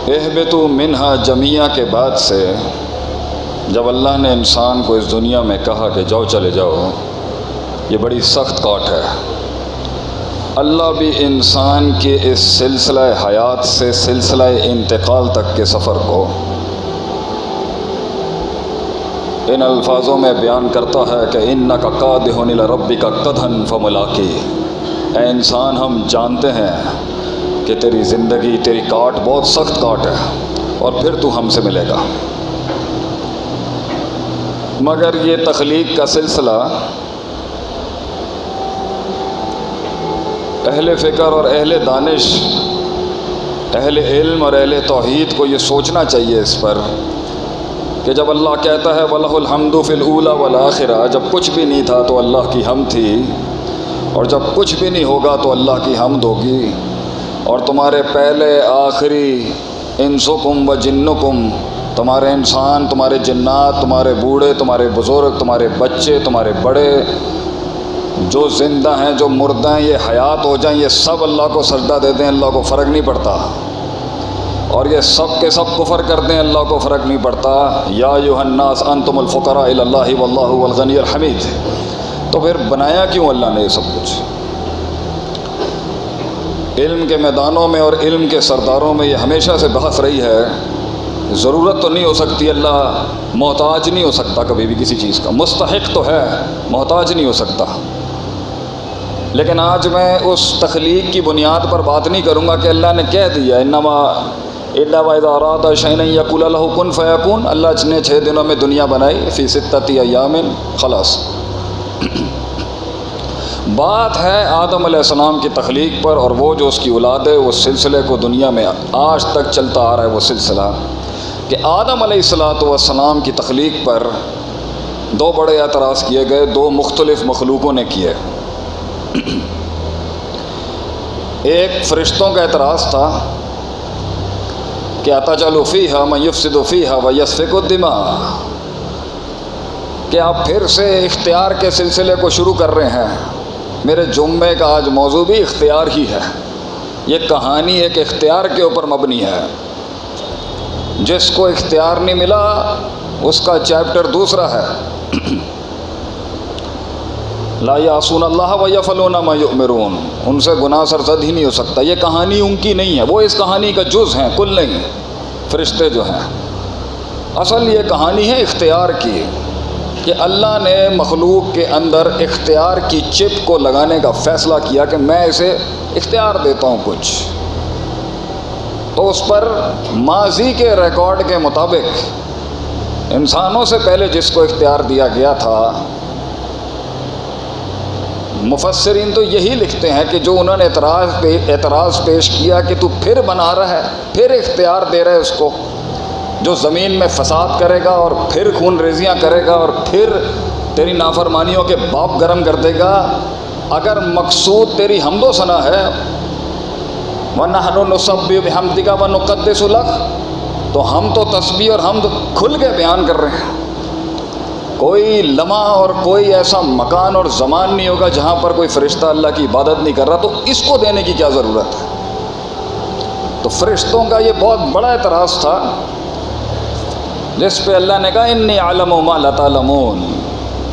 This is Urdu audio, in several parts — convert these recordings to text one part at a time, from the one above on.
اہبطوا منہا جمیعہ کے بعد سے جب اللہ نے انسان کو اس دنیا میں کہا کہ جاؤ چلے جاؤ، یہ بڑی سخت کاٹ ہے۔ اللہ بھی انسان کے اس سلسلہ حیات سے سلسلہ انتقال تک کے سفر کو ان الفاظوں میں بیان کرتا ہے کہ اِنَّکَ قَادِحٌ إِلَىٰ رَبِّکَ قَدْحًا فَمُلَاقِیہ، اے انسان ہم جانتے ہیں کہ تیری زندگی، تیری کاٹ بہت سخت کاٹ ہے اور پھر تو ہم سے ملے گا۔ مگر یہ تخلیق کا سلسلہ اہل فکر اور اہل دانش، اہل علم اور اہل توحید کو یہ سوچنا چاہیے اس پر کہ جب اللہ کہتا ہے وَلَهُ الْحَمْدُ فِي الْأُولَى وَالْآخِرَةِ، جب کچھ بھی نہیں تھا تو اللہ کی حمد تھی، اور جب کچھ بھی نہیں ہوگا تو اللہ کی حمد ہوگی، اور تمہارے پہلے آخری انسکم و جنکم، تمہارے انسان، تمہارے جنات، تمہارے بوڑھے، تمہارے بزرگ، تمہارے بچے، تمہارے بڑے، جو زندہ ہیں جو مردہ ہیں، یہ حیات ہو جائیں، یہ سب اللہ کو سجدہ دے دیں، اللہ کو فرق نہیں پڑتا، اور یہ سب کے سب کفر کر دیں، اللہ کو فرق نہیں پڑتا۔ یا ایھا الناس انتم الفقراء الی اللہ واللہ هو الغنی الحمید۔ تو پھر بنایا کیوں اللہ نے یہ سب کچھ؟ علم کے میدانوں میں اور علم کے سرداروں میں یہ ہمیشہ سے بحث رہی ہے، ضرورت تو نہیں ہو سکتی، اللہ محتاج نہیں ہو سکتا کبھی بھی کسی چیز کا، مستحق تو ہے، محتاج نہیں ہو سکتا۔ لیکن آج میں اس تخلیق کی بنیاد پر بات نہیں کروں گا کہ اللہ نے کہہ دیا انما الا واذا اراد شیئا ان یقول له کن فیکون، اللہ نے 6 دنوں میں دنیا بنائی، فی 6 ایام، خلاص۔ بات ہے آدم علیہ السلام کی تخلیق پر، اور وہ جو اس کی اولاد ہے، اس سلسلے کو دنیا میں آج تک چلتا آ رہا ہے، وہ سلسلہ کہ آدم علیہ السلام کی تخلیق پر 2 بڑے اعتراض کیے گئے، 2 مختلف مخلوقوں نے کیے۔ ایک فرشتوں کا اعتراض تھا کہ اتجعل فیہا من یفسد فیہا ویسفک الدماء، کہ آپ پھر سے اختیار کے سلسلے کو شروع کر رہے ہیں۔ میرے جمعے کا آج موضوع بھی اختیار ہی ہے، یہ کہانی ایک اختیار کے اوپر مبنی ہے۔ جس کو اختیار نہیں ملا اس کا چیپٹر دوسرا ہے، لا یعصون اللہ ویفعلون ما یؤمرون، ان سے گناہ سرزد ہی نہیں ہو سکتا۔ یہ کہانی ان کی نہیں ہے، وہ اس کہانی کا جز ہیں، کل نہیں، فرشتے جو ہیں۔ اصل یہ کہانی ہے اختیار کی، کہ اللہ نے مخلوق کے اندر اختیار کی چپ کو لگانے کا فیصلہ کیا کہ میں اسے اختیار دیتا ہوں کچھ، تو اس پر ماضی کے ریکارڈ کے مطابق انسانوں سے پہلے جس کو اختیار دیا گیا تھا، مفسرین تو یہی لکھتے ہیں کہ جو انہوں نے اعتراض پیش کیا کہ تو پھر بنا رہا ہے، پھر اختیار دے رہا ہے اس کو، جو زمین میں فساد کرے گا اور پھر خون ریزیاں کرے گا اور پھر تیری نافرمانیوں کے باپ گرم کر دے گا۔ اگر مقصود تیری حمد و ثنا ہے، وَنَحْنُ نُسَبِّحُ بِحَمْدِكَ وَنُقَدِّسُ لَكَ، تو ہم تو تسبیح اور حمد کھل کے بیان کر رہے ہیں۔ کوئی لمحہ اور کوئی ایسا مکان اور زمان نہیں ہوگا جہاں پر کوئی فرشتہ اللہ کی عبادت نہیں کر رہا، تو اس کو دینے کی کیا ضرورت ہے؟ تو فرشتوں کا یہ بہت بڑا اعتراض تھا، جس پہ اللہ نے کہا انی اعلم ما لا تعلمون،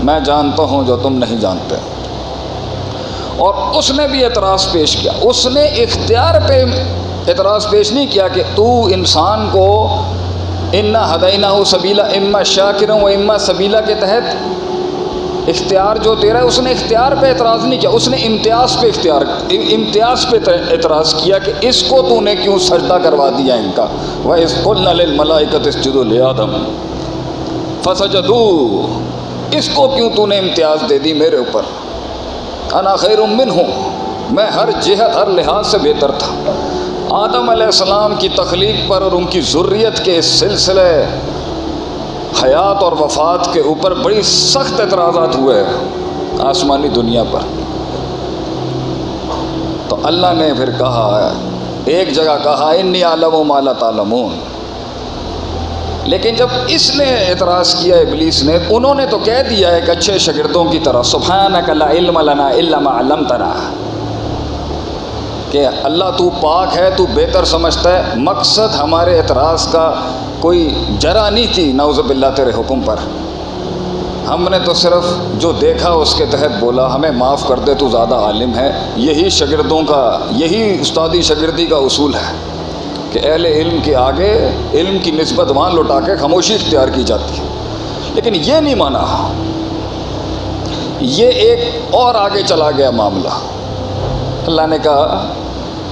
میں جانتا ہوں جو تم نہیں جانتے۔ اور اس نے بھی اعتراض پیش کیا، اس نے اختیار پہ اعتراض پیش نہیں کیا کہ تو انسان کو انا ہدیناہ سبیلا اما شاکرا و اما سبیلا کے تحت اختیار جو دے رہا ہے، اس نے اختیار پہ اعتراض نہیں کیا، اس نے امتیاز پہ اعتراض کیا کہ اس کو تو نے کیوں سجدہ کروا دیا ان کا۔ وَإِذْ قُلْنَا لِلْمَلَائِكَةِ اسْجُدُوا لِآدَمَ فَسَجَدُوا، اس کو کیوں تو نے امتیاز دے دی میرے اوپر؟ انا خیر منہ، میں ہر جہت ہر لحاظ سے بہتر تھا۔ آدم علیہ السلام کی تخلیق پر اور ان کی ذریت کے سلسلے حیات اور وفات کے اوپر بڑی سخت اعتراضات ہوئے آسمانی دنیا پر۔ تو اللہ نے پھر کہا، ایک جگہ کہا انی اعلم ما لا تعلمون، لیکن جب اس نے اعتراض کیا ابلیس نے، انہوں نے تو کہہ دیا ایک اچھے شاگردوں کی طرح سبحانک لا علم لنا الا ما علمتنا، کہ اللہ تو پاک ہے، تو بہتر سمجھتا ہے، مقصد ہمارے اعتراض کا کوئی جرا نہیں تھی نعوذ باللہ تیرے حکم پر، ہم نے تو صرف جو دیکھا اس کے تحت بولا، ہمیں معاف کر دے، تو زیادہ عالم ہے۔ یہی شاگردوں کا، یہی استادی شاگردی کا اصول ہے کہ اہل علم کے آگے علم کی نسبت وہاں لوٹا کے خاموشی اختیار کی جاتی ہے، لیکن یہ نہیں مانا، یہ ایک اور آگے چلا گیا معاملہ۔ اللہ نے کہا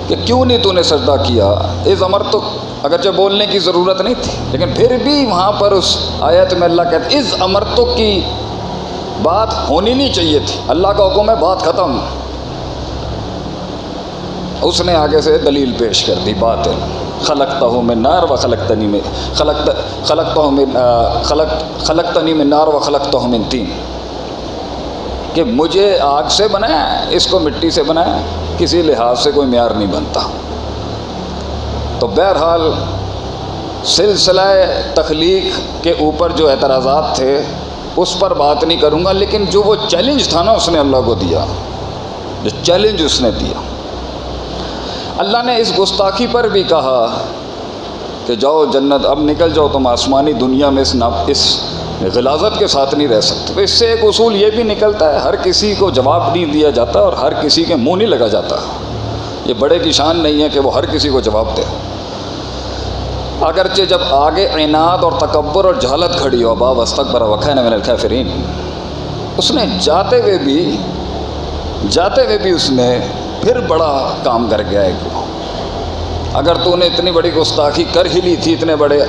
کہ کیوں نہیں تو نے سجدہ کیا، اس امر تو اگرچہ بولنے کی ضرورت نہیں تھی، لیکن پھر بھی وہاں پر اس آیت میں اللہ کہتا ہے اس امر تو کی بات ہونی نہیں چاہیے تھی، اللہ کا حکم ہے، بات ختم۔ اس نے آگے سے دلیل پیش کر دی، بات ہے خلقتہ من نار و خلقتنی من خلقتنی من نار و خلقتہ من طین، کہ مجھے آگ سے بنایا، اس کو مٹی سے بنایا، کسی لحاظ سے کوئی معیار نہیں بنتا۔ تو بہرحال سلسلہ تخلیق کے اوپر جو اعتراضات تھے اس پر بات نہیں کروں گا، لیکن جو وہ چیلنج تھا نا اس نے اللہ کو دیا، جو چیلنج اس نے دیا، اللہ نے اس گستاخی پر بھی کہا کہ جاؤ جنت، اب نکل جاؤ تم آسمانی دنیا میں، اس غلاظت کے ساتھ نہیں رہ سکتے۔ تو اس سے ایک اصول یہ بھی نکلتا ہے، ہر کسی کو جواب نہیں دیا جاتا اور ہر کسی کے منہ نہیں لگا جاتا۔ یہ بڑے کی شان نہیں ہے کہ وہ ہر کسی کو جواب دے، اگرچہ جب آگے عناد اور تکبر اور جہالت کھڑی ہو، ابا واستکبر وکان من الکافرین، اس نے جاتے ہوئے بھی اس نے پھر بڑا کام کر گیا ہے کہ اگر تو نے اتنی بڑی گستاخی کر ہی لی تھی، اتنے بڑے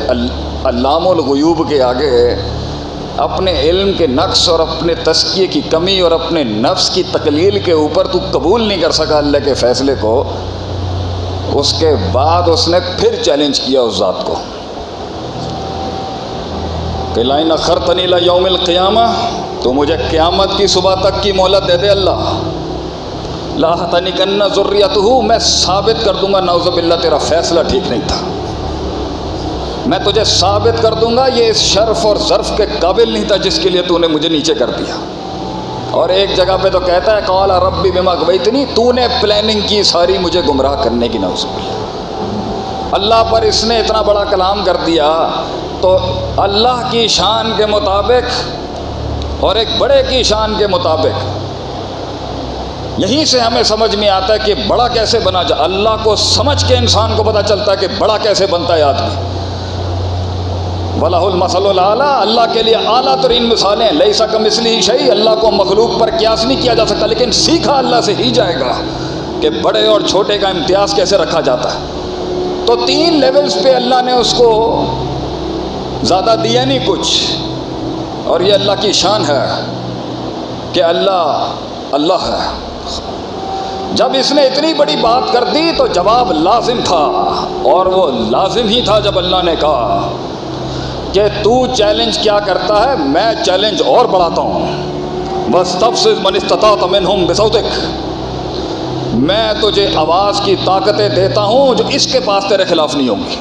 علام الغیوب کے آگے اپنے علم کے نقص اور اپنے تزکیے کی کمی اور اپنے نفس کی تقلیل کے اوپر تو قبول نہیں کر سکا اللہ کے فیصلے کو، اس کے بعد اس نے پھر چیلنج کیا اس ذات کو کہ لئن اخرتنی الی یوم القیامہ، تو مجھے قیامت کی صبح تک کی مہلت دے دے اللہ، لاحتنکن ذریتہ، میں ثابت کر دوں گا نعوذ باللہ تیرا فیصلہ ٹھیک نہیں تھا، میں تجھے ثابت کر دوں گا یہ اس شرف اور ظرف کے قابل نہیں تھا جس کے لیے تو نے مجھے نیچے کر دیا۔ اور ایک جگہ پہ تو کہتا ہے قال ربی بما اغویتنی، تو نے پلاننگ کی ساری مجھے گمراہ کرنے کی، نعوذ باللہ۔ اللہ پر اس نے اتنا بڑا کلام کر دیا، تو اللہ کی شان کے مطابق اور ایک بڑے کی شان کے مطابق یہیں سے ہمیں سمجھ میں آتا ہے کہ بڑا کیسے بنا جائے۔ اللہ کو سمجھ کے انسان کو پتہ چلتا ہے کہ بڑا کیسے بنتا ہے آدمی۔ وَلَهُ الْمَثَلُ الْأَعْلَىٰ، اللہ کے لیے اعلیٰ ترین مثالیں، لَيْسَ كَمِثْلِهِ شَيْءٌ، اللہ کو مخلوق پر قیاس نہیں کیا جا سکتا، لیکن سیکھا اللہ سے ہی جائے گا کہ بڑے اور چھوٹے کا امتیاز کیسے رکھا جاتا ہے۔ تو 3 لیولز پہ اللہ نے اس کو زیادہ دیا نہیں کچھ، اور یہ اللہ کی شان ہے کہ اللہ ہے۔ جب اس نے اتنی بڑی بات کر دی تو جواب لازم تھا، اور وہ لازم ہی تھا جب اللہ نے کہا کہ تو چیلنج کیا کرتا ہے، میں چیلنج اور بڑھاتا ہوں، وَاسْتَفْزِزْ مَنِ اسْتَطَعْتَ مِنْهُمْ بِصَوْتِكَ، میں تجھے آواز کی طاقتیں دیتا ہوں جو اس کے پاس تیرے خلاف نہیں ہوں گی۔